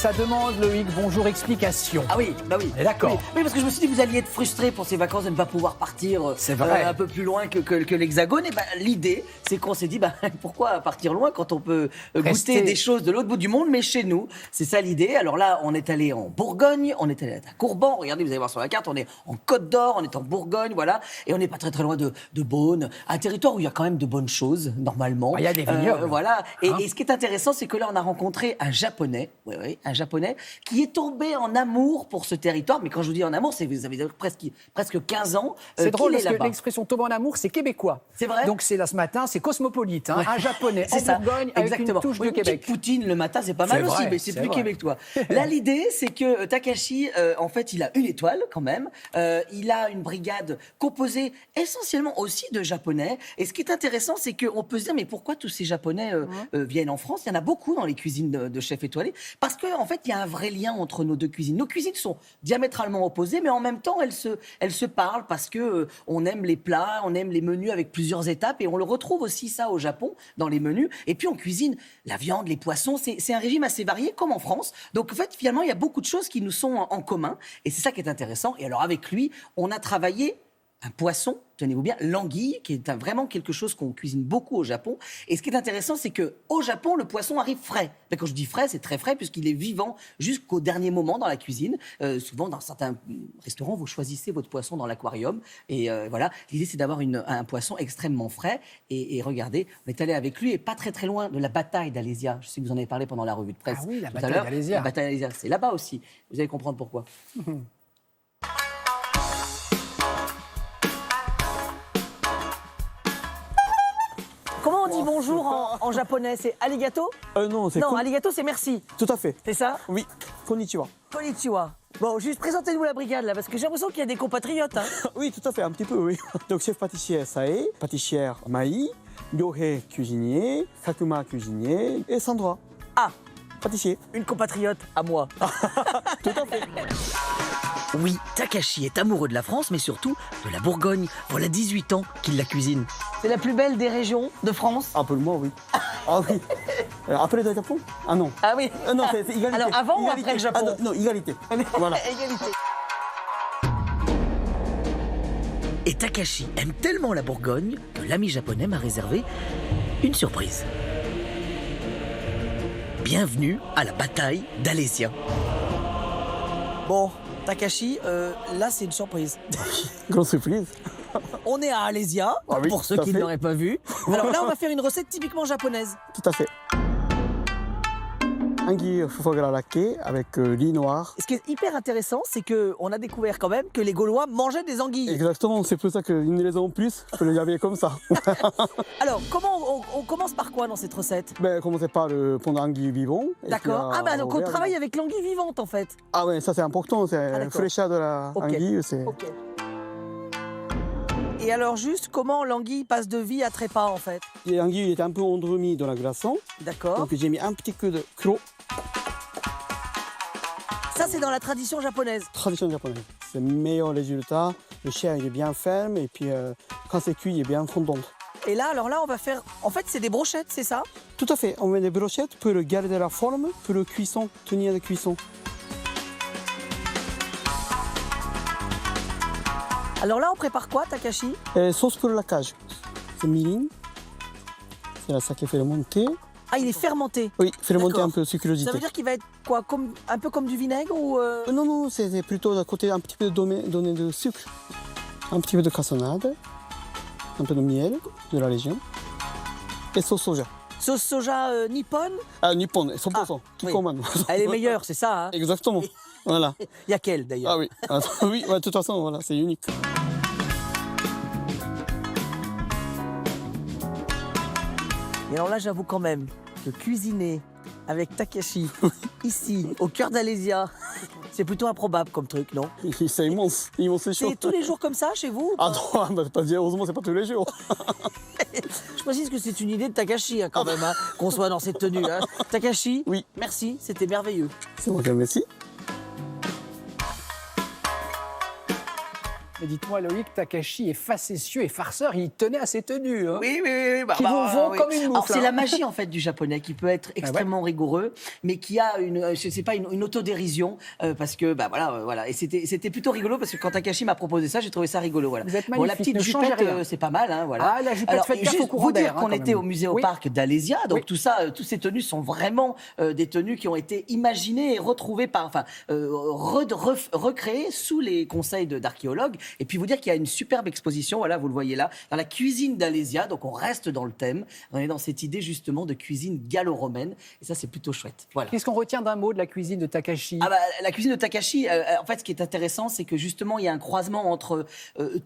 Ça demande, Loïc, bonjour, explication. Ah oui, bah oui. D'accord. Oui, parce que je me suis dit que vous alliez être frustré pour ces vacances de ne pas pouvoir partir C'est vrai. un peu plus loin que l'Hexagone. Et l'idée, c'est qu'on s'est dit, pourquoi partir loin quand on peut Rester. goûter des choses de l'autre bout du monde, mais chez nous. C'est ça l'idée. Alors là, on est allé en Bourgogne, on est allé à Courban. Regardez, vous allez voir sur la carte, on est en Côte d'Or, on est en Bourgogne, voilà. Et on n'est pas très très loin de Beaune, un territoire où il y a quand même de bonnes choses, normalement. Il y a des vignobles. Voilà. Hein. Et ce qui est intéressant, c'est que là, on a rencontré un Japonais, un Japonais, qui est tombé en amour pour ce territoire. Mais quand je vous dis en amour, c'est vous avez presque 15 ans. C'est drôle qu'il parce est que là-bas. l'expression tomber en amour, c'est québécois. C'est vrai. Donc c'est là ce matin, c'est cosmopolite. Hein. Un japonais en C'est ça, Bourgogne avec exactement. une touche Oui, de Québec. petite poutine le matin, c'est pas C'est mal vrai, aussi, mais c'est c'est plus vrai. québécois. Là, l'idée, c'est que Takashi, en fait, il a une étoile quand même. Il a une brigade composée essentiellement aussi de Japonais. Et ce qui est intéressant, c'est qu'on peut se dire, mais pourquoi tous ces Japonais viennent en France? Il y en a beaucoup dans les cuisines de chefs étoilés. Parce qu'en fait, il y a un vrai lien entre nos deux cuisines. Nos cuisines sont diamétralement opposées, mais en même temps, elles se parlent parce que on aime les plats, on aime les menus avec plusieurs étapes. Et on le retrouve aussi, ça, au Japon, dans les menus. Et puis, on cuisine la viande, les poissons. C'est un régime assez varié, comme en France. Donc, en fait, finalement, il y a beaucoup de choses qui nous sont en commun. Et c'est ça qui est intéressant. Et alors, avec lui, on a travaillé un poisson, tenez-vous bien, l'anguille, qui est vraiment quelque chose qu'on cuisine beaucoup au Japon. Et ce qui est intéressant, c'est qu'au Japon, le poisson arrive frais. Mais quand je dis frais, c'est très frais, puisqu'il est vivant jusqu'au dernier moment dans la cuisine. Souvent, dans certains restaurants, vous choisissez votre poisson dans l'aquarium. Et voilà, l'idée, c'est d'avoir un poisson extrêmement frais. Et regardez, on est allé avec lui, et pas très très loin de la bataille d'Alésia. Je sais que vous en avez parlé pendant la revue de presse. Ah oui, la tout à bataille l'heure. d'Alésia. La bataille d'Alésia, c'est là-bas aussi. Vous allez comprendre pourquoi. Comment on dit bonjour en japonais? C'est arigato? Non, c'est Non, arigato, c'est merci. Tout à fait. C'est ça? Oui, konnichiwa. Konnichiwa. Bon, juste présentez-nous la brigade, là, parce que j'ai l'impression qu'il y a des compatriotes. Hein. Oui, tout à fait, un petit peu, oui. Donc, chef pâtissier Sae, pâtissière Mai, Ryohei cuisinier, Sakuma cuisinier et Sandra, Ah, pâtissier. une compatriote à moi. Tout à fait. Oui, Takashi est amoureux de la France, mais surtout de la Bourgogne. Voilà 18 ans qu'il la cuisine. C'est la plus belle des régions de France? Appelle-moi, oui. Ah oui. Après le Japon? Ah non. Ah oui. Non, c'est égalité. Alors, avant ou Égalité. après le Japon? Ah, non, égalité. Voilà. Égalité. Et Takashi aime tellement la Bourgogne que l'ami japonais m'a réservé une surprise. Bienvenue à la bataille d'Alésia. Bon, Takashi, là c'est une surprise. Grosse surprise. On est à Alésia, Ah oui, pour ceux tout à qui ne fait. l'auraient pas vu. Alors là, on va faire une recette typiquement japonaise. Tout à fait. Anguille foie gras laqué avec riz noir. Et ce qui est hyper intéressant, c'est qu'on a découvert quand même que les Gaulois mangeaient des anguilles. Exactement, c'est pour ça qu'une raison en plus, je peux le garder comme ça. Alors, comment on commence par quoi dans cette recette? Ben, commencez par le pont d'anguille vivant. et D'accord. puis, Ah bah donc on ouvert. travaille avec l'anguille vivante en fait. Ah ouais, ça c'est important, c'est Ah, le d'accord. fraîcheur de la Ok. anguille. C'est... Ok. Et alors juste, comment l'anguille passe de vie à trépas en fait? L'anguille est un peu endormie dans la glaçon, D'accord. donc j'ai mis un petit peu de croc, Ça c'est dans la tradition japonaise. tradition japonaise. C'est le meilleur résultat, le chair il est bien ferme et puis quand c'est cuit il est bien fondant. Et là, alors là, on va faire... En fait, c'est des brochettes, c'est ça? Tout à fait, on met des brochettes pour garder la forme, pour le cuisson, tenir la cuisson. Alors là, on prépare quoi, Takashi? Et sauce pour la cage, c'est mirin, c'est là ça qui fait le monter. Ah, il est fermenté. Oui, fait le monter D'accord. un peu de sucrosité. Ça veut dire qu'il va être quoi, un peu comme du vinaigre ou Non, non, c'est plutôt à côté un petit peu donner de sucre, un petit peu de cassonade, un peu de miel de la région et sauce soja. sauce soja nippone? Ah, nippon, 100%, qui oui. commande. Elle est meilleure, c'est ça, hein? Exactement, voilà. Il y a quelle d'ailleurs? Ah oui, oui, ouais, de toute façon, voilà, c'est unique. Et alors là, j'avoue quand même que cuisiner avec Takashi, ici, au cœur d'Alésia, c'est plutôt improbable comme truc, non? C'est immense, c'est chaud. C'est tous les jours comme ça chez vous? ou Ah pas non, bah, pas dire, heureusement, c'est pas tous les jours. Je précise que c'est une idée de Takashi hein, quand même, hein, qu'on soit dans cette tenue. Hein. Takashi, Oui. merci, c'était merveilleux. C'est moi qui remercie. Mais dites-moi, Loïc, Takashi est facétieux et farceur, il tenait à ses tenues. Hein, Oui, qui vous vont comme une moufle. Alors, c'est hein. la magie, en fait, du japonais, qui peut être extrêmement rigoureux, mais qui a une autodérision, parce que, voilà. Et c'était plutôt rigolo, parce que quand Takashi m'a proposé ça, j'ai trouvé ça rigolo, voilà. Vous êtes Bon, la magnifique, petite ne changez jupette, rien. c'est pas mal, hein, voilà. Ah, la jupette, Alors, faites gaffe juste au courant vous dire d'air, hein, qu'on quand était même. au musée au Oui. parc d'Alésia, donc Oui. tout ça, tous ces tenues sont vraiment des tenues qui ont été imaginées et retrouvées recréées sous les conseils d'archéologues. Et puis vous dire qu'il y a une superbe exposition, voilà, vous le voyez là, dans la cuisine d'Alésia, donc on reste dans le thème, on est dans cette idée justement de cuisine gallo-romaine, et ça c'est plutôt chouette. Voilà. Qu'est-ce qu'on retient d'un mot de la cuisine de Takashi? La cuisine de Takashi, en fait, ce qui est intéressant, c'est que justement, il y a un croisement entre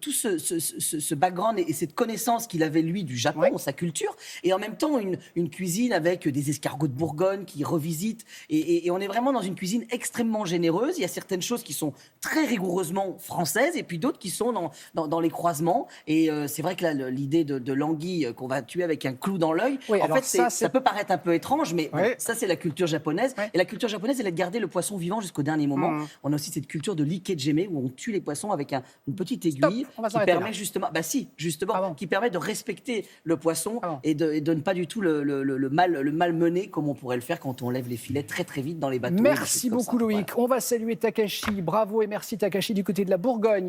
tout ce background et cette connaissance qu'il avait, lui, du Japon, Ouais. sa culture, et en même temps, une cuisine avec des escargots de Bourgogne qui revisitent. Et on est vraiment dans une cuisine extrêmement généreuse. Il y a certaines choses qui sont très rigoureusement françaises, et puis d'autres qui sont dans les croisements. Et c'est vrai que là, l'idée de l'anguille qu'on va tuer avec un clou dans l'œil, Oui, en alors fait, ça, ça peut paraître un peu étrange, mais bon, Ouais. ça, c'est la culture japonaise. Ouais. Et la culture japonaise, elle est de garder le poisson vivant jusqu'au dernier moment. Mmh. On a aussi cette culture de l'ikejeme où on tue les poissons avec une petite aiguille on va qui s'arrêter permet là. justement, Ah bon. qui permet de respecter le poisson Ah bon. et de ne pas du tout le malmener comme on pourrait le faire quand on lève les filets très très vite dans les bateaux. Merci des choses comme beaucoup, ça. Loïc. Voilà. On va saluer Takashi. Bravo et merci, Takashi, du côté de la Bourgogne.